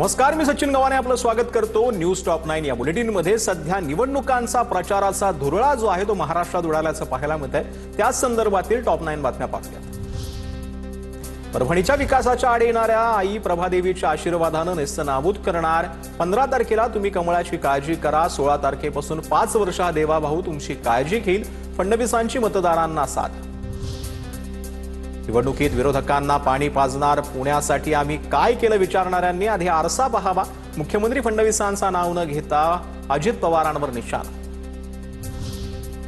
नमस्कार, मी सचिन गव्हाणे आपलं स्वागत करतो न्यूज टॉप 9 या बुलेटिनमध्ये। सध्या निवडणुकांचा प्रचाराचा धुरळा जो आहे तो महाराष्ट्रात उडाल्याचं पाहायला मिळत आहे। त्याच संदर्भातील टॉप 9 बातम्या पाहूया। परभणीच्या विकासाच्या आड येणाऱ्या आई प्रभादेवीच्या आशीर्वादाने नेस्तनाबूत करणार। 15 तारखेला तुम्ही कमळाची काळजी करा, 16 तारखेपासून 5 वर्ष हा देवाभाऊ तुमची काळजी घेईल। फडणवीसांची मतदारांना साथ। निवडणुकीत विरोधकांना पाणी पाजणार, पुण्यासाठी आम्ही काय केलं विचारणाऱ्यांनी आधी आरसा पाहावा। मुख्यमंत्री फडणवीसांचा नाव न घेता अजित पवारांवर निशाणा।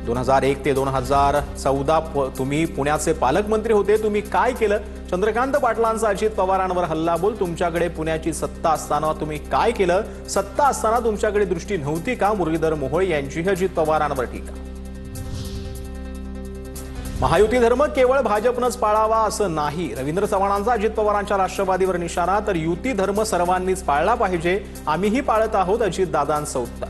2001 ते 2014 तुम्ही पुण्याचे पालकमंत्री होते, तुम्ही काय केलं? चंद्रकांत पाटलांचा अजित पवारांवर हल्लाबोल। तुमच्याकडे पुण्याची सत्ता असताना तुम्ही काय केलं? सत्ता असताना तुमच्याकडे दृष्टी नव्हती का? मुरलीधर मोहोळ यांची अजित पवारांवर टीका। महायुती धर्म केवळ भाजपनंच पाळावा असं नाही, रवींद्र चव्हाणांचा अजित पवारांच्या राष्ट्रवादीवर निशाणा। तर युती धर्म सर्वांनीच पाळला पाहिजे, आम्हीही पाळत आहोत, अजित दादांचं उत्तर।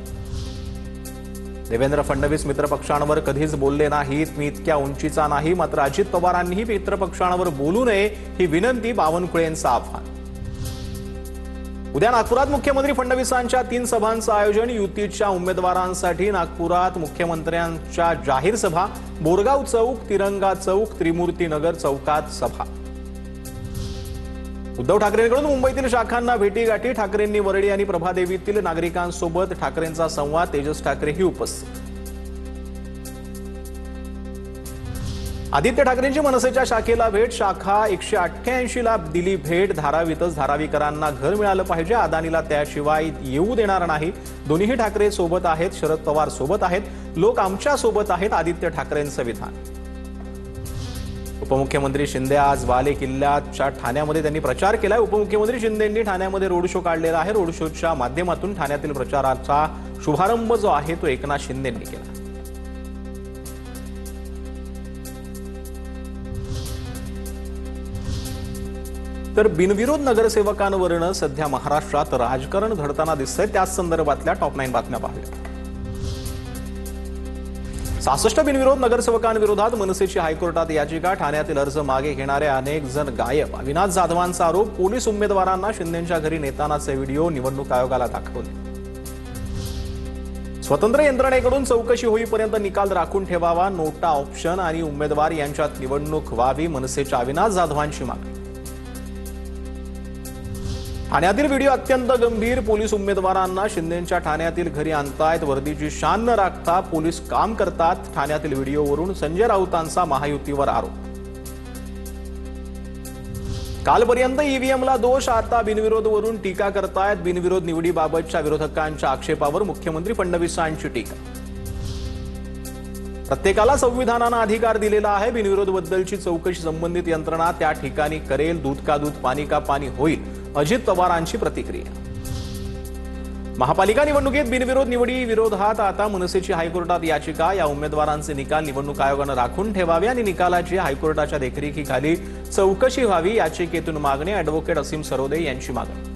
देवेंद्र फडणवीस मित्रपक्षांवर कधीच बोलले नाहीत, मी इतक्या उंचीचा नाही, मात्र अजित पवारांनीही मित्रपक्षांवर बोलू नये ही विनंती बावनकुळेंचं आव्हान। उद्या नागपुरात मुख्यमंत्री फडणवीसांच्या 3 सभांचं आयोजन। युतीच्या उमेदवारांसाठी नागपुरात मुख्यमंत्र्यांच्या जाहीर सभा। बोरगाव चौक, तिरंगा चौक, त्रिमूर्ती नगर चौकात सभा। उद्धव ठाकरेंकडून मुंबईतील शाखांना भेटीगाठी। ठाकरेंनी वरळी आणि प्रभादेवीतील नागरिकांसोबत ठाकरेंचा संवाद। तेजस ठाकरेही उपस्थित। आदित्य ठाकरेंची मनसेच्या शाखेला भेट। शाखा 188 ला दिली भेट। धारावीतच धारावीकरांना घर मिळालं पाहिजे, अदानीला त्याशिवाय येऊ देणार नाही। दोन्हीही ठाकरे सोबत आहेत, शरद पवार सोबत आहेत, लोक आमच्या सोबत आहेत, आदित्य ठाकरेंचं विधान। उपमुख्यमंत्री शिंदे आज बाले किल्ल्याच्या ठाण्यामध्ये त्यांनी प्रचार केलाय। उपमुख्यमंत्री शिंदेंनी ठाण्यामध्ये रोड शो काढलेला आहे। रोड शोच्या माध्यमातून ठाण्यातील प्रचाराचा शुभारंभ जो आहे तो एकनाथ शिंदेंनी केला। तर बिनविरोध नगरसेवकांवरनं सध्या महाराष्ट्रात राजकारण घडताना दिसतंय। त्याच संदर्भातल्या टॉप 9 बातम्या पाहूया। 66 बिनविरोध नगरसेवकांविरोधात मनसेची हायकोर्टात याचिका। ठाण्यातील अर्ज मागे घेणारे अनेक जण गायब। अविनाश जाधवांचा आरोप, पोलीस उमेदवारांना शिंदेंच्या घरी नेतानाचे व्हिडिओ निवडणूक आयोगाला दाखवले। स्वतंत्र यंत्रणेकडून चौकशी होईपर्यंत निकाल राखून ठेवावा। नोटा ऑप्शन आणि उमेदवार यांच्यात निवडणूक व्हावी, मनसेच्या अविनाश जाधवांची मागणी। ठाण्यातील व्हिडिओ अत्यंत गंभीर, पोलीस उमेदवारांना शिंदेंच्या ठाण्यातील घरी आणतायत, वर्दीची शान न राखता पोलीस काम करतात। ठाण्यातील व्हिडिओवरून संजय राऊतांचा महायुतीवर आरोप। कालपर्यंत ईव्हीएमला दोष, आता बिनविरोधवरून टीका करतायत। बिनविरोध निवडीबाबतच्या विरोधकांच्या आक्षेपावर मुख्यमंत्री फडणवीसांची टीका। प्रत्येकाला संविधानानं अधिकार दिलेला आहे, बिनविरोधबद्दलची चौकशी संबंधित यंत्रणा त्या ठिकाणी करेल। दूध का दूध, पाणी का पाणी होईल, अजित पवारांची प्रतिक्रिया। महापालिका निवडणुकीत बिनविरोध निवडी विरोधात आता मनसेची हायकोर्टात याचिका। या उमेदवारांचे निकाल निवडणूक आयोगानं राखून ठेवावे आणि निकालाची हायकोर्टाच्या देखरेखीखाली चौकशी व्हावी, याचिकेतून मागणी। अॅडव्होकेट असीम सरोदे यांची मागणी।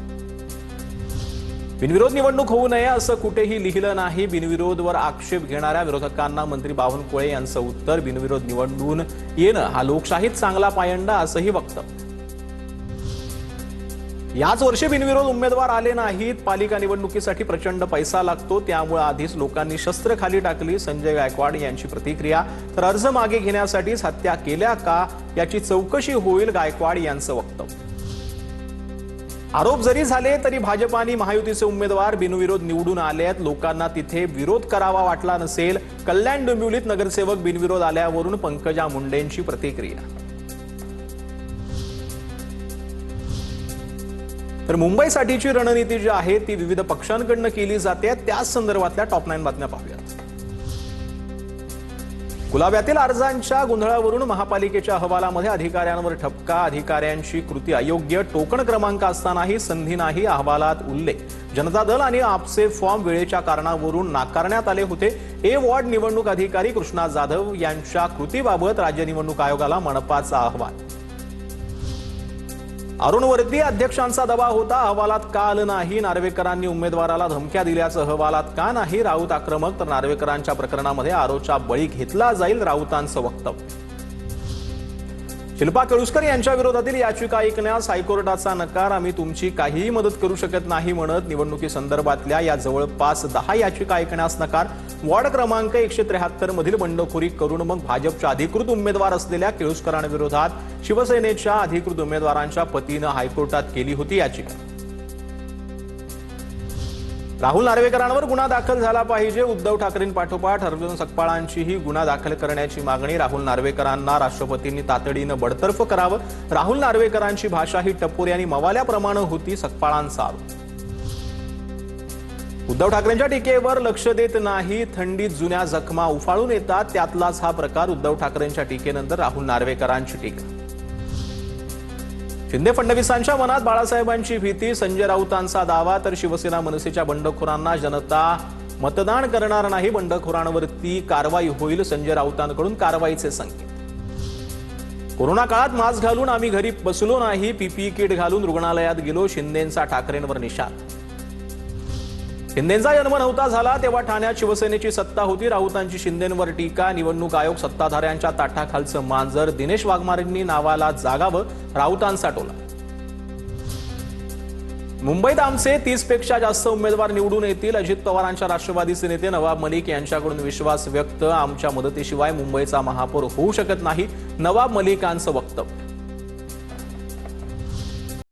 बिनविरोध निवडणूक होऊ नये असं कुठेही लिहिलं नाही। बिनविरोधवर आक्षेप घेणाऱ्या विरोधकांना मंत्री बावनकुळे यांचं उत्तर, बिनविरोध निवडून येणं हा लोकशाहीत चांगला पायंडा असंही वक्तव्य। याच वर्षी बिनविरोध उमेदवार आले नाहीत, पालिका निवडणुकीसाठी प्रचंड पैसा लागतो, त्यामुळे आधीच लोकांनी शस्त्र खाली टाकली, संजय गायकवाड यांची प्रतिक्रिया। तर अर्ज मागे घेण्यासाठीच हत्या केल्या का याची चौकशी होईल, गायकवाड यांचं वक्तव्य। आरोप जरी झाले तरी भाजप आणि महायुतीचे उमेदवार बिनविरोध निवडून आलेत, लोकांना तिथे विरोध करावा वाटला नसेल। कल्याण डोंबिवलीत नगरसेवक बिनविरोध आल्यावरून पंकजा मुंडेंची प्रतिक्रिया। तर मुंबईसाठीची रणनीती जी आहे ती विविध पक्षांकडून केली जाते। त्याच संदर्भातल्या टॉप 9 बातम्या पाहूया। कुलाब्यातील अर्जांच्या गोंधळावरून महापालिकेच्या अहवालामध्ये अधिकाऱ्यांवर ठपका। अधिकाऱ्यांची कृती अयोग्य, टोकन क्रमांक असतानाही संधी नाही, अहवालात उल्लेख। जनता दल आणि आपचे फॉर्म वेळेच्या कारणावरून नाकारण्यात आले होते। ए वॉर्ड निवडणूक अधिकारी कृष्णा जाधव यांच्या कृतीबाबत राज्य निवडणूक आयोगाला मनपाचा अहवाल। अरुणवर्ती अध्यक्षांचा दबाव होता, अहवालात का आलं नाही? नार्वेकरांनी उमेदवाराला धमक्या दिल्याचं अहवालात का नाही? राऊत आक्रमक, तर नार्वेकरांच्या प्रकरणामध्ये आरोचा बळी घेतला जाईल, राऊतांचं वक्तव्य। शिल्पा केळुसकर यांच्या विरोधातील याचिका ऐकण्यास हायकोर्टाचा नकार. आम्ही तुमची काहीही मदत करू शकत नाही म्हणत निवडणुकीसंदर्भातल्या या जवळपास 10 याचिका ऐकण्यास नकार. वॉर्ड क्रमांक 173 मधील बंडखोरी करून मग भाजपच्या अधिकृत उमेदवार असलेल्या केळुसकरांविरोधात शिवसेनेच्या अधिकृत उमेदवारांच्या पतीनं हायकोर्टात केली होती याचिका. राहुल नार्वेकरांवर गुन्हा दाखल झाला पाहिजे. उद्धव ठाकरेंपाठोपाठ अर्जुन सकपाळांचीही गुन्हा दाखल करण्याची मागणी. राहुल नार्वेकरांना राष्ट्रपतींनी तातडीनं बडतर्फ करावं. राहुल नार्वेकरांची भाषा ही टपोरी आणि मवाल्याप्रमाणे होती, सकपाळांचा आरोप. उद्धव ठाकरेंच्या टीकेवर लक्ष देत नाही. थंडीत जुन्या जखमा उफाळून येतात, त्यातलाच हा प्रकार. उद्धव ठाकरेंच्या टीकेनंतर राहुल नार्वेकरांची टीका. शिंदे फडणवीसांच्या मनात बाळासाहेबांची भीती. संजय राऊतांचा दावा. तर शिवसेना मनसेच्या बंडखोरांना जनता मतदान करणार नाही. बंडखोरांवरती कारवाई होईल. संजय राऊतांकडून कारवाईचे संकेत. कोरोना काळात मास्क घालून आम्ही घरी बसलो नाही. पीपीई किट घालून रुग्णालयात गेलो. शिंदेंचा ठाकरेंवर निशाण. शिंदेंचा जन्म नव्हता झाला तेव्हा ठाण्यात शिवसेनेची सत्ता होती. राऊतांची शिंदेंवर टीका. निवडणूक आयोग सत्ताधाऱ्यांच्या ताठाखालचं मांजर. दिनेश वाघमारेंनी नावाला जागावं, राऊतांचा टोला. मुंबईत आमचे 30 पेक्षा जास्त उमेदवार निवडून येतील. अजित पवारांच्या राष्ट्रवादीचे नेते नवाब मलिक यांच्याकडून विश्वास व्यक्त. आमच्या मदतीशिवाय मुंबईचा महापौर होऊ शकत नाही, नवाब मलिकांचं वक्तव्य.